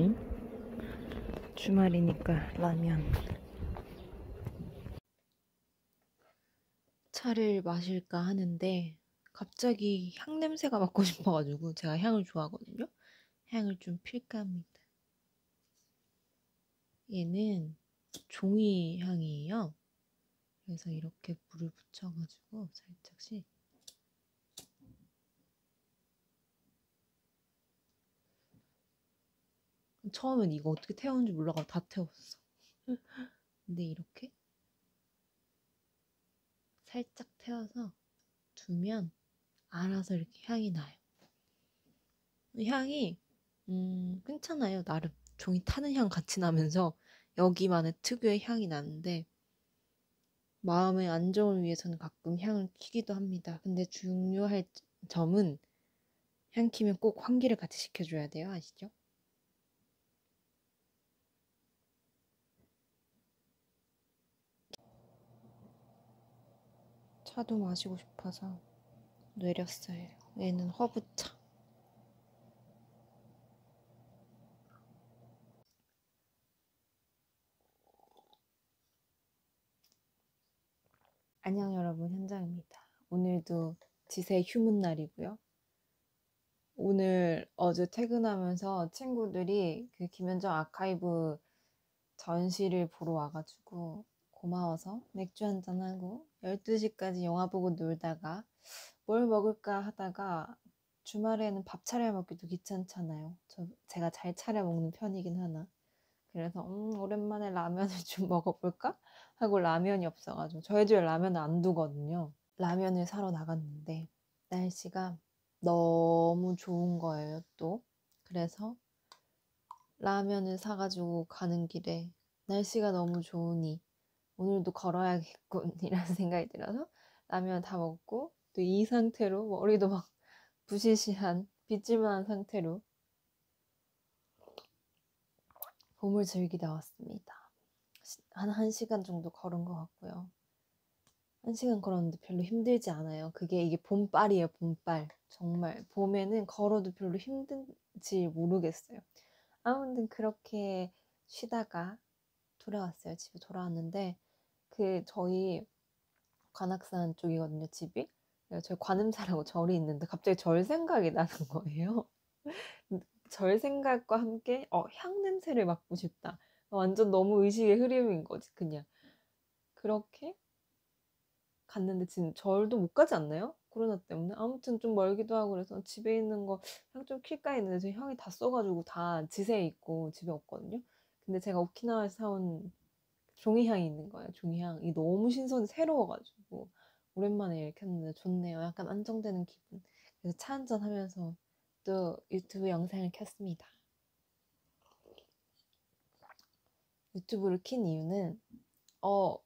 모임. 주말이니까 라면. 차를 마실까 하는데 갑자기 향 냄새가 맡고 싶어가지고, 제가 향을 좋아하거든요. 향을 좀 필까 합니다. 얘는 종이 향이에요. 그래서 이렇게 물을 붙여가지고 살짝씩. 처음엔 이거 어떻게 태우는지 몰라가지고 다 태웠어. 근데 이렇게 살짝 태워서 두면 알아서 이렇게 향이 나요. 향이 괜찮아요. 나름 종이 타는 향 같이 나면서 여기만의 특유의 향이 나는데, 마음의 안정을 위해서는 가끔 향을 키기도 합니다. 근데 중요할 점은 향 키면 꼭 환기를 같이 시켜줘야 돼요. 아시죠? 차도 마시고 싶어서 내렸어요. 얘는 허브차. 안녕 여러분, 현정입니다. 오늘도 지세 휴문 날이고요. 오늘 어제 퇴근하면서 친구들이 그 김현정 아카이브 전시를 보러 와가지고 고마워서 맥주 한잔하고 12시까지 영화 보고 놀다가 뭘 먹을까 하다가, 주말에는 밥 차려 먹기도 귀찮잖아요. 제가 잘 차려 먹는 편이긴 하나. 그래서 오랜만에 라면을 좀 먹어볼까 하고, 라면이 없어가지고 저희 집에 라면을 안 두거든요. 라면을 사러 나갔는데 날씨가 너무 좋은 거예요 또. 그래서 라면을 사가지고 가는 길에 날씨가 너무 좋으니 오늘도 걸어야겠군 이라는 생각이 들어서 라면 다 먹고, 또 이 상태로 머리도 막 부시시한 빗질만한 상태로 봄을 즐기다 왔습니다. 한 1시간 정도 걸은 것 같고요. 1시간 걸었는데 별로 힘들지 않아요. 이게 봄빨이에요. 봄빨. 정말 봄에는 걸어도 별로 힘든지 모르겠어요. 아무튼 그렇게 쉬다가 돌아왔어요. 집에 돌아왔는데 저희 관악산 쪽이거든요, 집이. 저희 관음사라고 절이 있는데 갑자기 절 생각이 나는 거예요. 절 생각과 함께 향 냄새를 맡고 싶다. 완전 너무 의식의 흐름인 거지, 그냥. 그렇게 갔는데 지금 절도 못 가지 않나요? 코로나 때문에. 아무튼 좀 멀기도 하고 그래서 집에 있는 거 향 좀 킬까 했는데 저 향이 다 써가지고 다 지세에 있고 집에 없거든요. 근데 제가 오키나와에서 사온 종이향이 있는 거예요. 종이향이 너무 신선해, 새로워가지고 오랜만에 이렇게 했는데 좋네요. 약간 안정되는 기분. 그래서 차 한잔 하면서 또 유튜브 영상을 켰습니다. 유튜브를 킨 이유는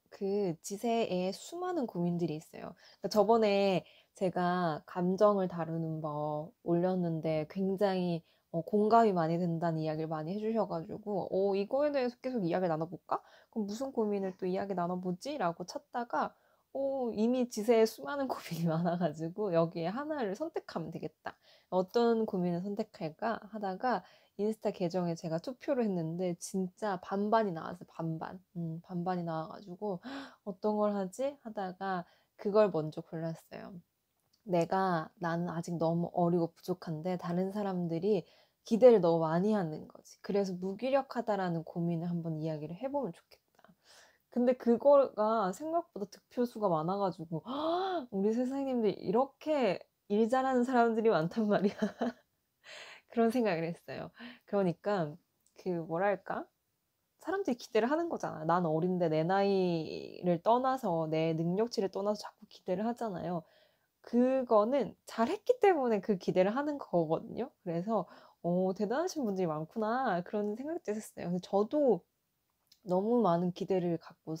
그 지세에 수많은 고민들이 있어요. 그러니까 저번에 제가 감정을 다루는 법 올렸는데 굉장히 공감이 많이 된다는 이야기를 많이 해주셔가지고, 이거에 대해서 계속 이야기 나눠볼까? 그럼 무슨 고민을 또 이야기 나눠보지? 라고 찾다가 이미 지세에 수많은 고민이 많아가지고 여기에 하나를 선택하면 되겠다. 어떤 고민을 선택할까 하다가 인스타 계정에 제가 투표를 했는데 진짜 반반이 나왔어요. 반반이 나와가지고 어떤 걸 하지? 하다가 그걸 먼저 골랐어요. 나는 아직 너무 어리고 부족한데 다른 사람들이 기대를 너무 많이 하는 거지. 그래서 무기력하다라는 고민을 한번 이야기를 해보면 좋겠다. 근데 그거가 생각보다 득표수가 많아가지고 우리 선생님들 이렇게 일 잘하는 사람들이 많단 말이야. 그런 생각을 했어요. 그러니까 뭐랄까? 사람들이 기대를 하는 거잖아. 난 어린데 내 나이를 떠나서 내 능력치를 떠나서 자꾸 기대를 하잖아요. 그거는 잘했기 때문에 그 기대를 하는 거거든요. 그래서 대단하신 분들이 많구나 그런 생각도 했어요. 근데 저도 너무 많은 기대를 갖고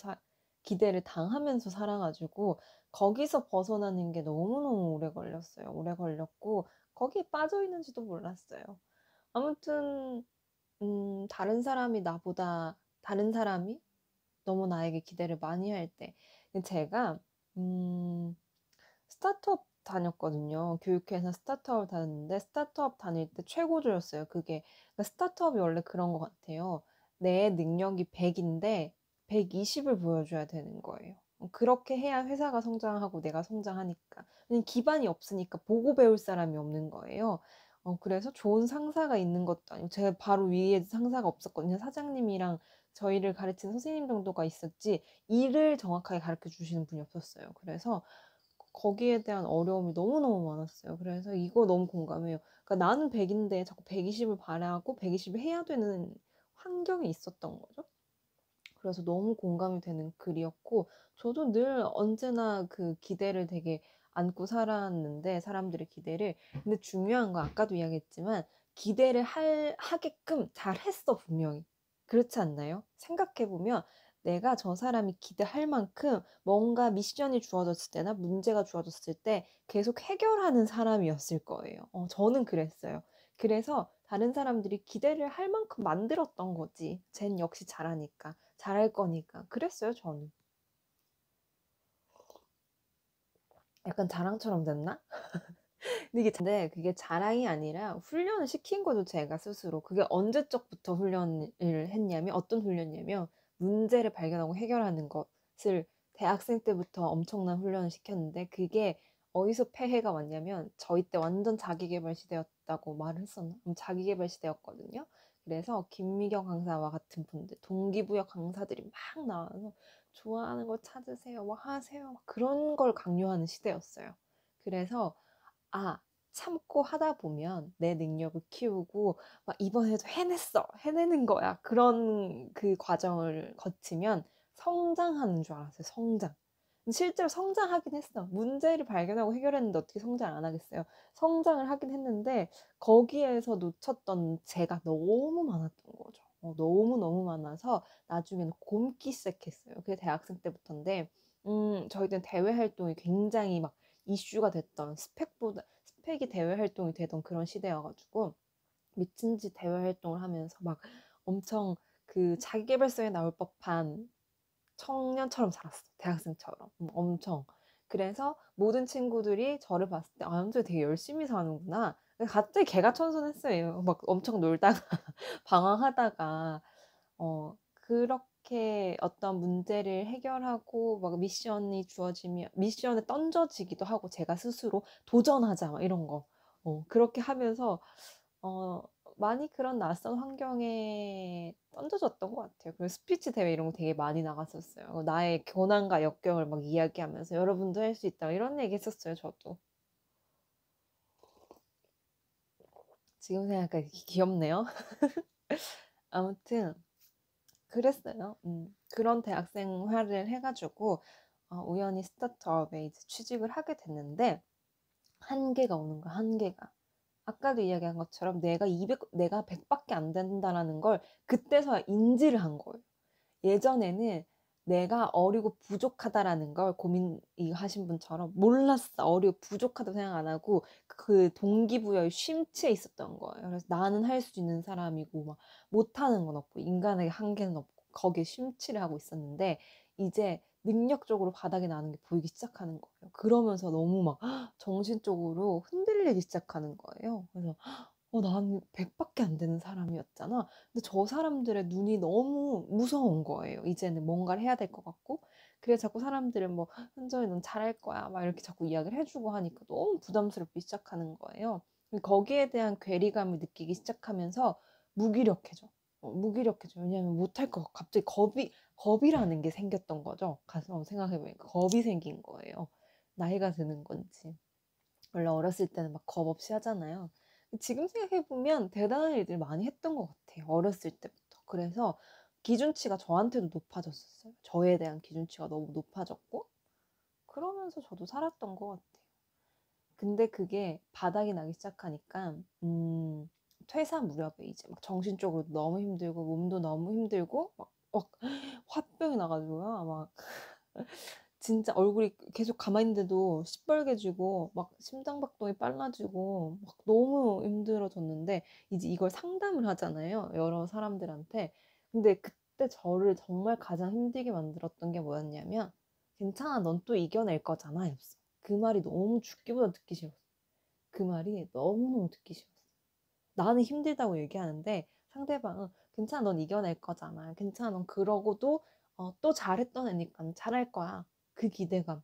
기대를 당하면서 살아가지고 거기서 벗어나는 게 너무너무 오래 걸렸어요. 오래 걸렸고 거기에 빠져 있는지도 몰랐어요. 아무튼 다른 사람이 너무 나에게 기대를 많이 할 때, 제가 스타트업 다녔거든요. 교육회사 스타트업을 다녔는데 스타트업 다닐 때 최고조였어요. 그게 그러니까 스타트업이 원래 그런 것 같아요. 내 능력이 100인데 120을 보여줘야 되는 거예요. 그렇게 해야 회사가 성장하고 내가 성장하니까. 기반이 없으니까 보고 배울 사람이 없는 거예요. 그래서 좋은 상사가 있는 것도 아니고 제가 바로 위에 상사가 없었거든요. 사장님이랑 저희를 가르치는 선생님 정도가 있었지 일을 정확하게 가르쳐 주시는 분이 없었어요. 그래서 거기에 대한 어려움이 너무너무 많았어요. 그래서 이거 너무 공감해요. 그러니까 나는 100인데 자꾸 120을 바라고 120을 해야 되는 환경이 있었던 거죠. 그래서 너무 공감이 되는 글이었고 저도 늘 언제나 그 기대를 되게 안고 살았는데 사람들의 기대를 근데 중요한 거 아까도 이야기했지만 기대를 하게끔 잘했어 분명히 그렇지 않나요? 생각해보면 내가 저 사람이 기대할 만큼 뭔가 미션이 주어졌을 때나 문제가 주어졌을 때 계속 해결하는 사람이었을 거예요. 저는 그랬어요. 그래서 다른 사람들이 기대를 할 만큼 만들었던 거지. 쟨 역시 잘하니까. 잘할 거니까. 그랬어요, 저는. 약간 자랑처럼 됐나? 근데 그게 자랑이 아니라 훈련을 시킨 거죠, 제가 스스로. 그게 언제적부터 훈련을 했냐면, 어떤 훈련이냐면, 문제를 발견하고 해결하는 것을 대학생 때부터 엄청난 훈련을 시켰는데, 그게 어디서 폐해가 왔냐면, 저희 때 완전 자기계발 시대였다고 말을 했었나? 자기계발 시대였거든요. 그래서 김미경 강사와 같은 분들, 동기부여 강사들이 막 나와서 좋아하는 거 찾으세요, 뭐 하세요, 막 그런 걸 강요하는 시대였어요. 그래서 아, 참고 하다 보면 내 능력을 키우고 막 이번에도 해냈어. 해내는 거야. 그런 그 과정을 거치면 성장하는 줄 알았어요. 성장. 실제로 성장하긴 했어. 문제를 발견하고 해결했는데 어떻게 성장 안 하겠어요. 성장을 하긴 했는데 거기에서 놓쳤던 제가 너무 많았던 거죠. 너무너무 많아서 나중에는 곪기 시작했어요. 그게 대학생 때부터인데 저희들은 대외 활동이 굉장히 막 이슈가 됐던 스펙이 대외 활동이 되던 그런 시대여가지고 미친 듯이 대외 활동을 하면서 막 엄청 그 자기계발서에 나올 법한 청년처럼 살았어. 대학생처럼. 엄청. 그래서 모든 친구들이 저를 봤을 때, 아, 남자 되게 열심히 사는구나. 갑자기 개가천선했어요. 막 엄청 놀다가, 방황하다가, 그렇게 어떤 문제를 해결하고, 막 미션이 주어지면, 미션에 던져지기도 하고, 제가 스스로 도전하자, 막 이런 거. 그렇게 하면서, 어, 많이 그런 낯선 환경에 던져졌던 것 같아요. 그리고 스피치 대회 이런 거 되게 많이 나갔었어요. 나의 고난과 역경을 막 이야기하면서 여러분도 할 수 있다. 이런 얘기 했었어요, 저도. 지금 생각하니까 귀엽네요. 아무튼, 그랬어요. 그런 대학 생활을 해가지고, 우연히 스타트업에 이제 취직을 하게 됐는데, 한계가 오는 거야, 한계가. 아까도 이야기한 것처럼 내가 100밖에 안 된다라는 걸 그때서야 인지를 한 거예요. 예전에는 내가 어리고 부족하다라는 걸 고민 하신 분처럼 몰랐어. 어리고 부족하다고 생각 안 하고 그 동기부여의 쉼치에 있었던 거예요. 그래서 나는 할 수 있는 사람이고 막 못하는 건 없고 인간에게 한계는 없고 거기에 쉼치를 하고 있었는데 이제 능력적으로 바닥이 나는 게 보이기 시작하는 거예요. 그러면서 너무 막 정신적으로 흔들리기 시작하는 거예요. 그래서 나는 100밖에 안 되는 사람이었잖아. 근데 저 사람들의 눈이 너무 무서운 거예요. 이제는 뭔가를 해야 될 것 같고. 그래서 자꾸 사람들은 뭐, 현정이 넌 잘할 거야. 막 이렇게 자꾸 이야기를 해주고 하니까 너무 부담스럽기 시작하는 거예요. 거기에 대한 괴리감을 느끼기 시작하면서 무기력해져. 무기력해져. 왜냐하면 못할 것 같고 갑자기 겁이라는 게 생겼던 거죠. 가서 생각해보니까 겁이 생긴 거예요. 나이가 드는 건지. 원래 어렸을 때는 막 겁 없이 하잖아요. 지금 생각해보면 대단한 일들 많이 했던 것 같아요. 어렸을 때부터. 그래서 기준치가 저한테도 높아졌었어요. 저에 대한 기준치가 너무 높아졌고, 그러면서 저도 살았던 것 같아요. 근데 그게 바닥이 나기 시작하니까, 퇴사 무렵에 이제 막 정신적으로 너무 힘들고, 몸도 너무 힘들고, 막 화병이 나가지고요. 막 진짜 얼굴이 계속 가만히 있는데도 시뻘개지고 막 심장박동이 빨라지고 막 너무 힘들어졌는데 이제 이걸 상담을 하잖아요. 여러 사람들한테. 근데 그때 저를 정말 가장 힘들게 만들었던 게 뭐였냐면 괜찮아, 넌 또 이겨낼 거잖아. 였어. 그 말이 너무 죽기보다 듣기 싫었어. 그 말이 너무너무 듣기 싫었어. 나는 힘들다고 얘기하는데 상대방은 괜찮아, 넌 이겨낼 거잖아. 괜찮아, 넌 그러고도 또 잘했던 애니까 잘할 거야. 그 기대감이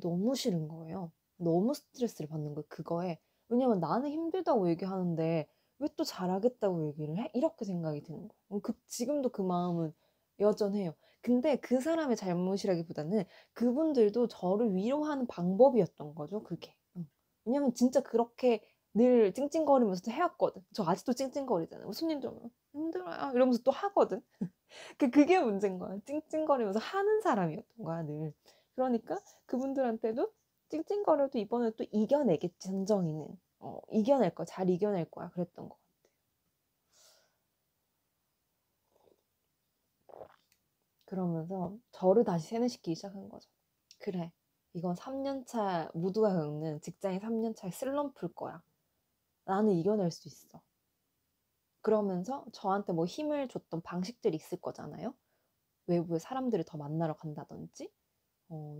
너무 싫은 거예요. 너무 스트레스를 받는 거예요, 그거에. 왜냐면 나는 힘들다고 얘기하는데 왜 또 잘하겠다고 얘기를 해? 이렇게 생각이 드는 거예요. 지금도 그 마음은 여전해요. 근데 그 사람의 잘못이라기보다는 그분들도 저를 위로하는 방법이었던 거죠, 그게. 왜냐면 진짜 그렇게 늘 찡찡거리면서 해왔거든. 저 아직도 찡찡거리잖아요. 무슨 일 좀 힘들어요. 이러면서 또 하거든. 그게 문제인 거야. 찡찡거리면서 하는 사람이었던 거야, 늘. 그러니까 그분들한테도 찡찡거려도 이번에 또 이겨내겠지, 선정이는. 이겨낼 거야. 잘 이겨낼 거야. 그랬던 것 같아요. 그러면서 저를 다시 세뇌시키기 시작한 거죠. 그래. 이건 3년차, 모두가 겪는 직장인 3년차의 슬럼프일 거야. 나는 이겨낼 수 있어. 그러면서 저한테 뭐 힘을 줬던 방식들이 있을 거잖아요. 외부의 사람들을 더 만나러 간다든지,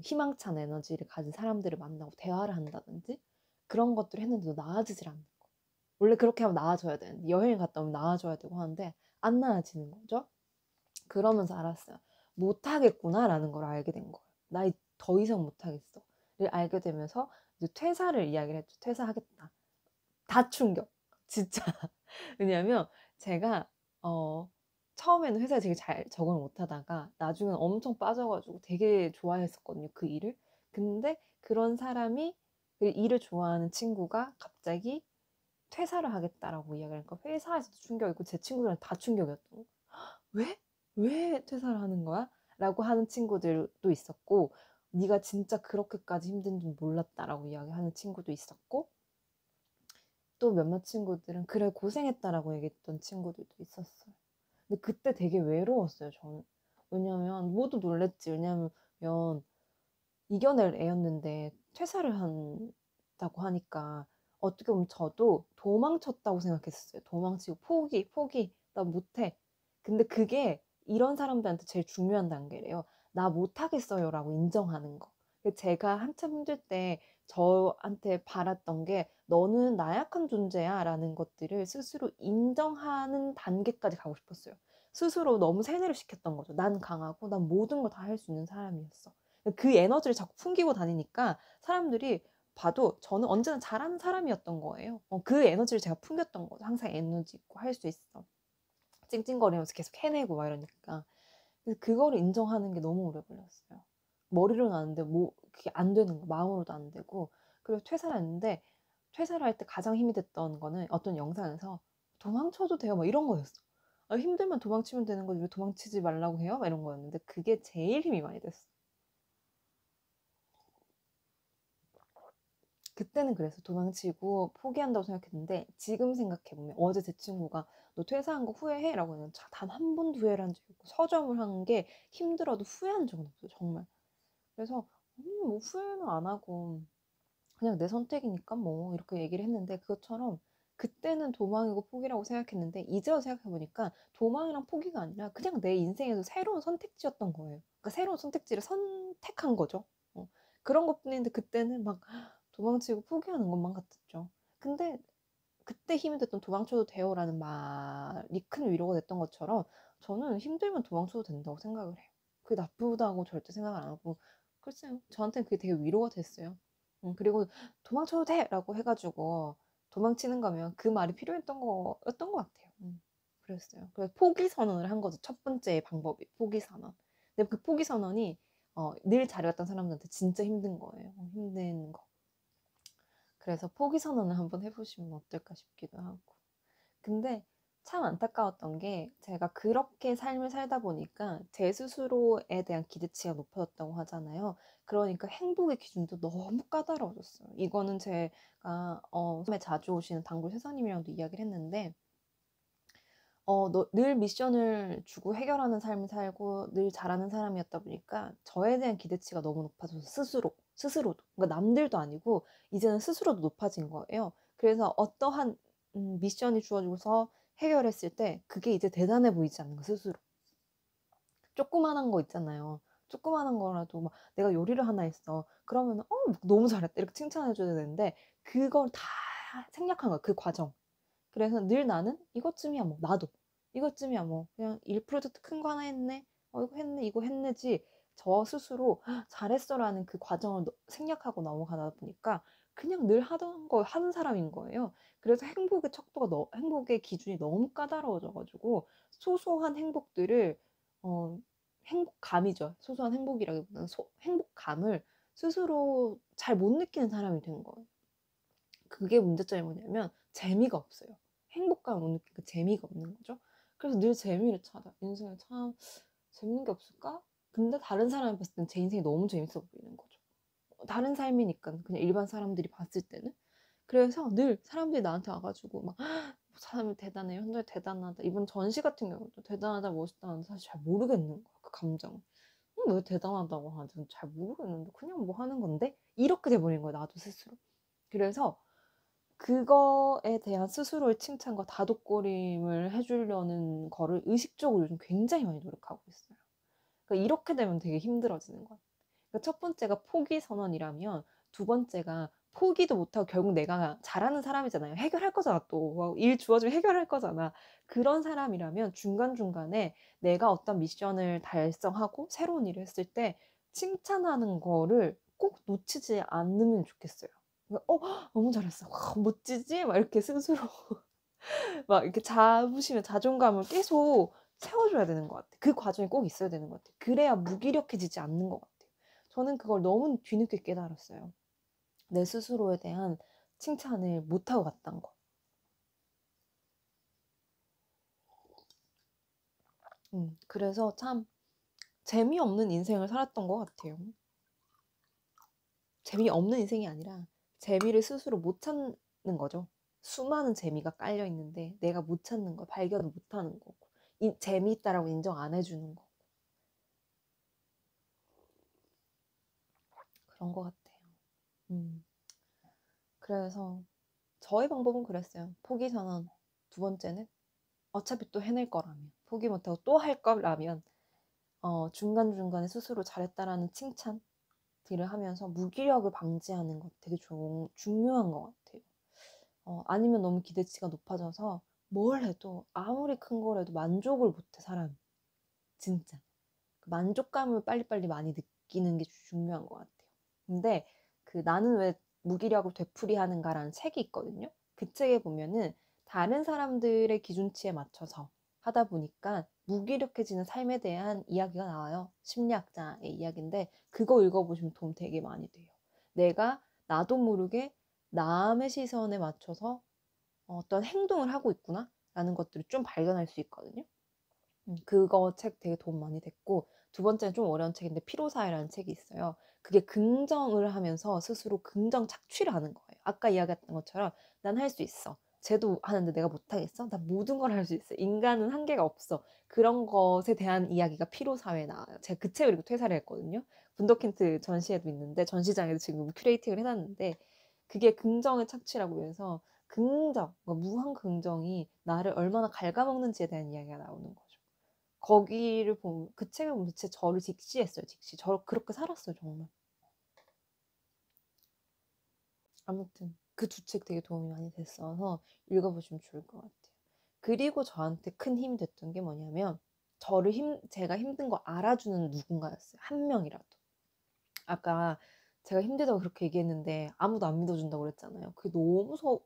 희망찬 에너지를 가진 사람들을 만나고 대화를 한다든지, 그런 것들을 했는데도 나아지질 않는 거. 원래 그렇게 하면 나아져야 되는데, 여행 갔다 오면 나아져야 되고 하는데, 안 나아지는 거죠. 그러면서 알았어요. 못하겠구나라는 걸 알게 된 거예요. 나 더 이상 못하겠어. 를 알게 되면서 이제 퇴사를 이야기를 했죠. 퇴사하겠다. 다 충격. 진짜. 왜냐면 제가 처음에는 회사에 되게 잘 적응을 못하다가 나중에는 엄청 빠져가지고 되게 좋아했었거든요, 그 일을. 근데 그런 사람이 그 일을 좋아하는 친구가 갑자기 퇴사를 하겠다라고 이야기하니까 회사에서도 충격이고 제 친구들은 다 충격이었던 거예요. 왜? 왜 퇴사를 하는 거야? 라고 하는 친구들도 있었고, 네가 진짜 그렇게까지 힘든 줄 몰랐다라고 이야기하는 친구도 있었고, 또 몇몇 친구들은 그래 고생했다라고 얘기했던 친구들도 있었어요. 근데 그때 되게 외로웠어요, 저는. 왜냐면 모두 놀랬지. 왜냐면 이겨낼 애였는데 퇴사를 한다고 하니까 어떻게 보면 저도 도망쳤다고 생각했어요. 도망치고 포기, 나 못해. 근데 그게 이런 사람들한테 제일 중요한 단계래요. 나 못하겠어요라고 인정하는 거. 제가 한참 힘들 때 저한테 바랐던 게 너는 나약한 존재야 라는 것들을 스스로 인정하는 단계까지 가고 싶었어요. 스스로 너무 세뇌를 시켰던 거죠. 난 강하고 난 모든 걸 다 할 수 있는 사람이었어. 그 에너지를 자꾸 풍기고 다니니까 사람들이 봐도 저는 언제나 잘하는 사람이었던 거예요. 그 에너지를 제가 풍겼던 거죠. 항상 에너지 있고 할 수 있어. 찡찡거리면서 계속 해내고 막 이러니까. 그래서 그거를 인정하는 게 너무 오래 걸렸어요. 머리로는 아는데 그게 안 되는 거. 마음으로도 안 되고. 그리고 퇴사를 했는데 퇴사를 할 때 가장 힘이 됐던 거는 어떤 영상에서 도망쳐도 돼요. 막 이런 거였어. 힘들면 도망치면 되는 거지 왜 도망치지 말라고 해요? 막 이런 거였는데 그게 제일 힘이 많이 됐어. 그때는 그래서 도망치고 포기한다고 생각했는데 지금 생각해보면 어제 제 친구가 너 퇴사한 거 후회해? 라고 하면 단 한 번도 후회를 한 적이 없고 서점을 한 게 힘들어도 후회한 적은 없어요. 정말. 그래서 뭐 후회는 안 하고 그냥 내 선택이니까 뭐 이렇게 얘기를 했는데 그것처럼 그때는 도망이고 포기라고 생각했는데 이제 와서 생각해보니까 도망이랑 포기가 아니라 그냥 내 인생에서 새로운 선택지였던 거예요. 그러니까 새로운 선택지를 선택한 거죠. 그런 것뿐인데 그때는 막 도망치고 포기하는 것만 같았죠. 근데 그때 힘이 됐던 도망쳐도 돼요라는 말이 큰 위로가 됐던 것처럼 저는 힘들면 도망쳐도 된다고 생각을 해요. 그게 나쁘다고 절대 생각을 안 하고 글쎄요. 저한테는 그게 되게 위로가 됐어요. 그리고 도망쳐도 돼라고 해가지고 도망치는 거면 그 말이 필요했던 거였던 것 같아요. 그랬어요. 그래서 포기 선언을 한 거죠. 첫 번째 방법이 포기 선언. 근데 그 포기 선언이 늘 잘해왔던 사람들한테 진짜 힘든 거예요. 힘든 거. 그래서 포기 선언을 한번 해보시면 어떨까 싶기도 하고. 근데 참 안타까웠던 게 제가 그렇게 삶을 살다 보니까 제 스스로에 대한 기대치가 높아졌다고 하잖아요. 그러니까 행복의 기준도 너무 까다로워졌어요. 이거는 제가 처음에 자주 오시는 단골 세사님이랑도 이야기를 했는데 늘 미션을 주고 해결하는 삶을 살고 늘 잘하는 사람이었다 보니까 저에 대한 기대치가 너무 높아져서 스스로도. 그러니까 남들도 아니고 이제는 스스로도 높아진 거예요. 그래서 어떠한 미션이 주어지고서 해결했을 때 그게 이제 대단해 보이지 않는 거 스스로. 조그만한 거 있잖아요. 조그마한 거라도 막 내가 요리를 하나 했어. 그러면은 너무 잘했다 이렇게 칭찬해 줘야 되는데 그걸 다 생략한 거야, 그 과정. 그래서 늘 나는 이것쯤이야 뭐 나도 이것쯤이야 뭐 그냥 일 프로젝트 큰 거 하나 했네. 이거 했네 이거 했네지 저 스스로 잘했어라는 그 과정을 생략하고 넘어가다 보니까 그냥 늘 하던 거 하는 사람인 거예요. 그래서 행복의 척도가 행복의 기준이 너무 까다로워져가지고 소소한 행복들을 행복감이죠. 소소한 행복이라기보다는 행복감을 스스로 잘 못 느끼는 사람이 된 거예요. 그게 문제점이 뭐냐면 재미가 없어요. 행복감을 못 느끼니까 재미가 없는 거죠. 그래서 늘 재미를 찾아. 인생에 참 재밌는 게 없을까? 근데 다른 사람이 봤을 땐 제 인생이 너무 재밌어 보이는 거죠. 다른 삶이니까 그냥 일반 사람들이 봤을 때는. 그래서 늘 사람들이 나한테 와가지고 막 사람이 대단해, 현재 대단하다. 이번 전시 같은 경우도 대단하다, 멋있다는 사실 잘 모르겠는 거야. 그 감정. 왜 대단하다고 하는지 잘 모르겠는데 그냥 뭐 하는 건데 이렇게 돼버린 거야 나도 스스로. 그래서 그거에 대한 스스로의 칭찬과 다독거림을 해주려는 거를 의식적으로 요즘 굉장히 많이 노력하고 있어요. 그러니까 이렇게 되면 되게 힘들어지는 거야. 그러니까 첫 번째가 포기 선언이라면 두 번째가 포기도 못하고 결국 내가 잘하는 사람이잖아요. 해결할 거잖아 또. 일 주어지면 해결할 거잖아. 그런 사람이라면 중간중간에 내가 어떤 미션을 달성하고 새로운 일을 했을 때 칭찬하는 거를 꼭 놓치지 않으면 좋겠어요. 너무 잘했어. 와, 멋지지? 막 이렇게 스스로 막 이렇게 자부심에 자존감을 계속 세워줘야 되는 것 같아. 그 과정이 꼭 있어야 되는 것 같아. 그래야 무기력해지지 않는 것 같아요. 저는 그걸 너무 뒤늦게 깨달았어요. 내 스스로에 대한 칭찬을 못하고 갔던 거. 그래서 참 재미없는 인생을 살았던 것 같아요. 재미없는 인생이 아니라 재미를 스스로 못 찾는 거죠. 수많은 재미가 깔려 있는데 내가 못 찾는 거, 발견을 못 하는 거고, 재미있다라고 인정 안 해주는 거. 그런 것 같아요. 음. 그래서 저의 방법은 그랬어요. 포기 선언. 두 번째는 어차피 또 해낼 거라면, 포기 못하고 또 할 거라면 중간중간에 스스로 잘했다라는 칭찬들을 하면서 무기력을 방지하는 것 되게 중요한 것 같아요. 아니면 너무 기대치가 높아져서 뭘 해도 아무리 큰 거라도 만족을 못해 사람이. 진짜 그 만족감을 빨리빨리 많이 느끼는 게 중요한 것 같아요. 근데 그 나는 왜 무기력을 되풀이하는가라는 책이 있거든요. 그 책에 보면은 다른 사람들의 기준치에 맞춰서 하다 보니까 무기력해지는 삶에 대한 이야기가 나와요. 심리학자의 이야기인데 그거 읽어보시면 도움 되게 많이 돼요. 내가 나도 모르게 남의 시선에 맞춰서 어떤 행동을 하고 있구나 라는 것들을 좀 발견할 수 있거든요. 그거 책 되게 도움 많이 됐고 두 번째는 좀 어려운 책인데 피로사회라는 책이 있어요. 그게 긍정을 하면서 스스로 긍정 착취를 하는 거예요. 아까 이야기했던 것처럼 난 할 수 있어. 쟤도 하는데 내가 못하겠어? 나 모든 걸 할 수 있어. 인간은 한계가 없어. 그런 것에 대한 이야기가 피로사회에 나와요. 제가 그 책을 읽고 퇴사를 했거든요. 분더킨트 전시회도 있는데 전시장에도 지금 큐레이팅을 해놨는데 그게 긍정의 착취라고 해서 긍정, 무한 긍정이 나를 얼마나 갉아먹는지에 대한 이야기가 나오는 거죠. 거기를 보면 그 책을 보면 진짜 저를 직시했어요. 직시. 저 그렇게 살았어요. 정말. 아무튼 그 두 책 되게 도움이 많이 됐어서 읽어보시면 좋을 것 같아요. 그리고 저한테 큰 힘이 됐던 게 뭐냐면 제가 힘든 거 알아주는 누군가였어요. 한 명이라도. 아까 제가 힘들다고 그렇게 얘기했는데 아무도 안 믿어준다고 그랬잖아요. 그게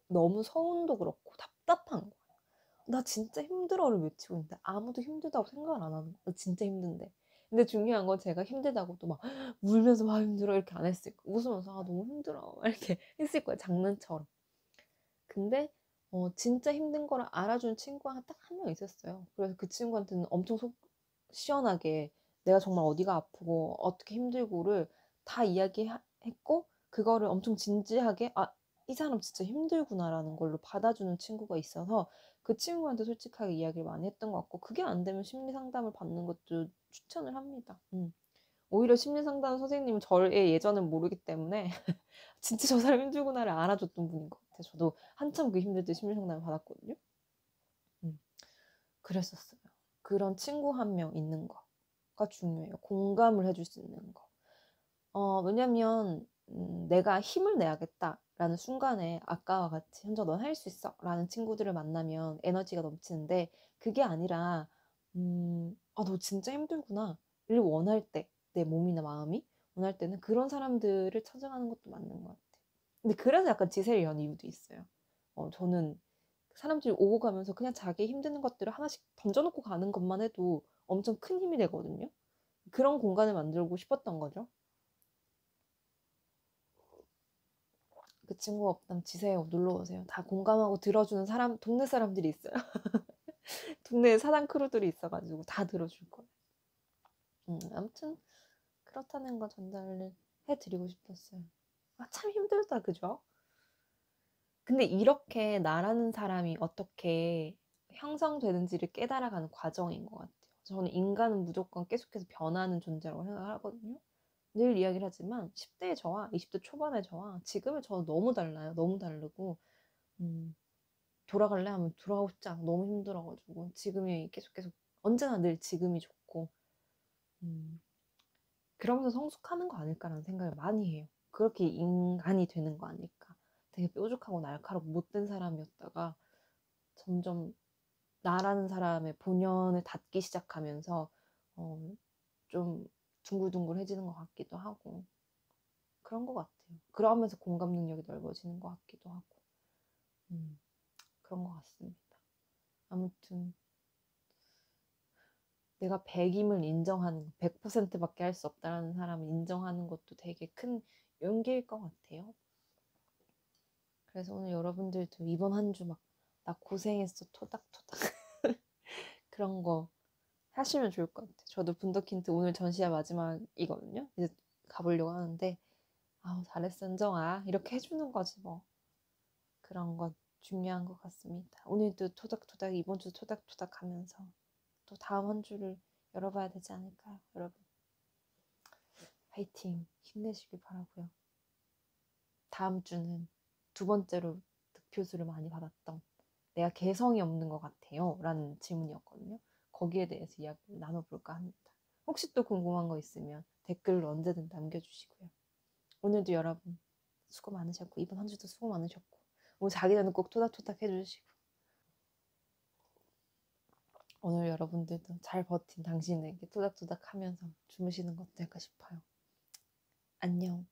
너무 서운도 그렇고 답답한 거예요. 나 진짜 힘들어를 외치고 있는데 아무도 힘들다고 생각을 안 하는 거야. 나 진짜 힘든데. 근데 중요한 건 제가 힘들다고도 막 울면서 와 힘들어 이렇게 안 했을 거야. 웃으면서 아 너무 힘들어 이렇게 했을 거야. 장난처럼. 근데 진짜 힘든 거를 알아주는 친구가 딱 한 명 있었어요. 그래서 그 친구한테는 엄청 속 시원하게 내가 정말 어디가 아프고 어떻게 힘들고를 다 이야기했고 그거를 엄청 진지하게 이 사람 진짜 힘들구나라는 걸로 받아주는 친구가 있어서 그 친구한테 솔직하게 이야기를 많이 했던 것 같고 그게 안 되면 심리 상담을 받는 것도 추천을 합니다. 오히려 심리 상담 선생님은 저의 예전은 모르기 때문에 진짜 저 사람 힘들구나를 알아줬던 분인 것 같아요. 저도 한참 그 힘들 때 심리 상담을 받았거든요. 음, 그랬었어요. 그런 친구 한 명 있는 거. 거가 중요해요. 공감을 해줄 수 있는 거. 왜냐면 내가 힘을 내야겠다라는 순간에 아까와 같이 현정 넌 할 수 있어 라는 친구들을 만나면 에너지가 넘치는데 그게 아니라 너 진짜 힘들구나 를 원할 때 내 몸이나 마음이 원할 때는 그런 사람들을 찾아가는 것도 맞는 것 같아요. 근데 그래서 약간 지세를 연 이유도 있어요. 저는 사람들이 오고 가면서 그냥 자기 힘드는 것들을 하나씩 던져놓고 가는 것만 해도 엄청 큰 힘이 되거든요. 그런 공간을 만들고 싶었던 거죠. 그 친구가 없다면 지세에 놀러 오세요. 다 공감하고 들어주는 사람, 동네 사람들이 있어요. 동네에 사장 크루들이 있어가지고 다 들어줄 거예요. 아무튼 그렇다는 거 전달을 해드리고 싶었어요. 참 힘들다, 그죠? 근데 이렇게 나라는 사람이 어떻게 형성되는지를 깨달아가는 과정인 것 같아요. 저는 인간은 무조건 계속해서 변하는 존재라고 생각하거든요. 늘 이야기를 하지만 10대의 저와 20대 초반의 저와 지금의 저는 너무 달라요. 너무 다르고 돌아갈래 하면 돌아가고 싶지 않아. 너무 힘들어가지고 지금이 계속 언제나 늘 지금이 좋고 그러면서 성숙하는 거 아닐까라는 생각을 많이 해요. 그렇게 인간이 되는 거 아닐까. 되게 뾰족하고 날카롭고 못된 사람이었다가 점점 나라는 사람의 본연을 닫기 시작하면서 좀 둥글둥글해지는 것 같기도 하고 그런 것 같아요. 그러면서 공감 능력이 넓어지는 것 같기도 하고 그런 것 같습니다. 아무튼 내가 100임을 인정하는 100%밖에 할 수 없다라는 사람을 인정하는 것도 되게 큰 용기일 것 같아요. 그래서 오늘 여러분들도 이번 한 주 막 나 고생했어 토닥토닥 그런 거 하시면 좋을 것 같아요. 저도 분더킨트 오늘 전시회 마지막이거든요. 이제 가보려고 하는데 아우 잘했어 은정아 이렇게 해주는 거지 뭐. 그런 거 중요한 것 같습니다. 오늘도 토닥토닥 이번 주 토닥토닥 하면서 또 다음 한 주를 열어봐야 되지 않을까요, 여러분? 화이팅 힘내시길 바라고요. 다음 주는 두 번째로 득표수를 많이 받았던 내가 개성이 없는 것 같아요 라는 질문이었거든요. 거기에 대해서 이야기를 나눠볼까 합니다. 혹시 또 궁금한 거 있으면 댓글로 언제든 남겨주시고요. 오늘도 여러분 수고 많으셨고 이번 한 주도 수고 많으셨고 오늘 자기 전에 꼭 토닥토닥 해주시고 오늘 여러분들도 잘 버틴 당신에게 토닥토닥 하면서 주무시는 거 어떨까 싶어요. 안녕.